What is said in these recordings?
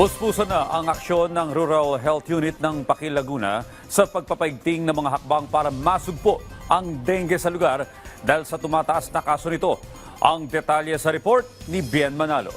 Puspusan na ang aksyon ng Rural Health Unit ng Pakil Laguna sa pagpapaigting ng mga hakbang para masugpo ang dengue sa lugar dahil sa tumataas na kaso nito. Ang detalye sa report ni Bien Manalo.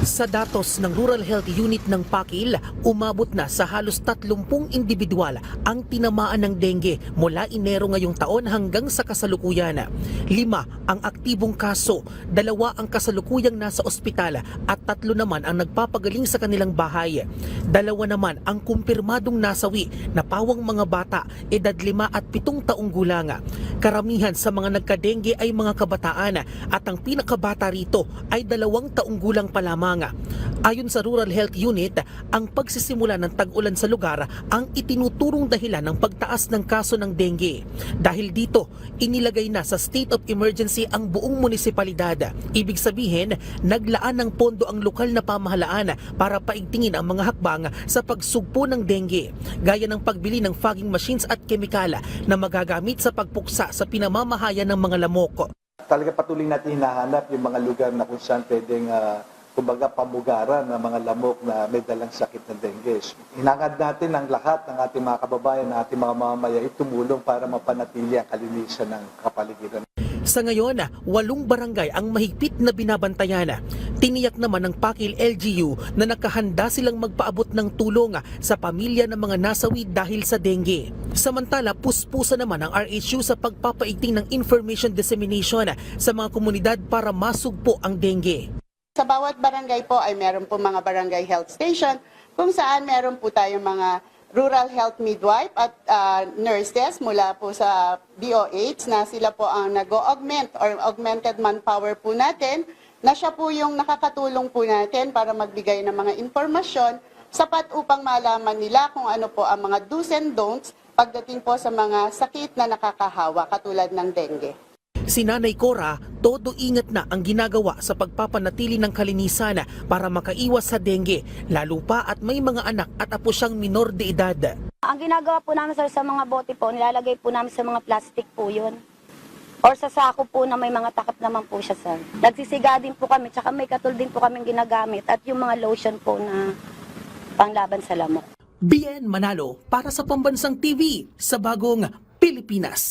Sa datos ng Rural Health Unit ng Pakil, umabot na sa halos 30 individual ang tinamaan ng dengue mula Enero ngayong taon hanggang sa kasalukuyan. 5 ang aktibong kaso, 2 ang kasalukuyang nasa ospital at 3 naman ang nagpapagaling sa kanilang bahay. 2 naman ang kumpirmadong nasawi na pawang mga bata, edad 5 at 7 taong gulang. Karamihan sa mga nagka-dengue ay mga kabataan at ang pinakabata rito ay 2 taong gulang pa lamang. Ayon sa Rural Health Unit, ang pagsisimula ng tag-ulan sa lugar ang itinuturong dahilan ng pagtaas ng kaso ng dengue. Dahil dito, inilagay na sa state of emergency ang buong munisipalidad. Ibig sabihin, naglaan ng pondo ang lokal na pamahalaan para paigtingin ang mga hakbang sa pagsugpo ng dengue, gaya ng pagbili ng fogging machines at kemikal na magagamit sa pagpuksa sa pinamamahayan ng mga lamok. Talaga patuloy natin hinahanap yung mga lugar na kung saan pwedeng kumbaga pamugaran ng mga lamok na may dalang sakit ng dengue. Hinangad natin ang lahat ng ating mga kababayan, ng ating mga mamamaya tumulong para mapanatili ang kalinisan ng kapaligiran. Sa ngayon, 8 barangay ang mahigpit na binabantayan. Tiniyak naman ng Pakil LGU na nakahanda silang magpaabot ng tulong sa pamilya ng mga nasawi dahil sa dengue. Samantala, puspusa naman ang RHU sa pagpapaigting ng information dissemination sa mga komunidad para masugpo ang dengue. Sa bawat barangay po ay meron po mga barangay health station kung saan meron po tayong mga rural health midwife at nurses mula po sa DOH na sila po ang nag-augment or augmented manpower po natin na siya po yung nakakatulong po natin para magbigay ng mga impormasyon sapat upang malaman nila kung ano po ang mga do's and don'ts pagdating po sa mga sakit na nakakahawa katulad ng dengue. Si Nanay Cora, todo ingat na ang ginagawa sa pagpapanatili ng kalinisan para makaiwas sa dengue, lalo pa at may mga anak at apo siyang minor de edad. Ang ginagawa po namin sir, sa mga bote po, nilalagay po namin sa mga plastic po yun. Or sa sako po na may mga takip naman po siya sir. Nagsisiga din po kami, tsaka may katul din po kami ginagamit at yung mga lotion po na panglaban sa lamok. Bien Manalo para sa Pambansang TV sa Bagong Pilipinas.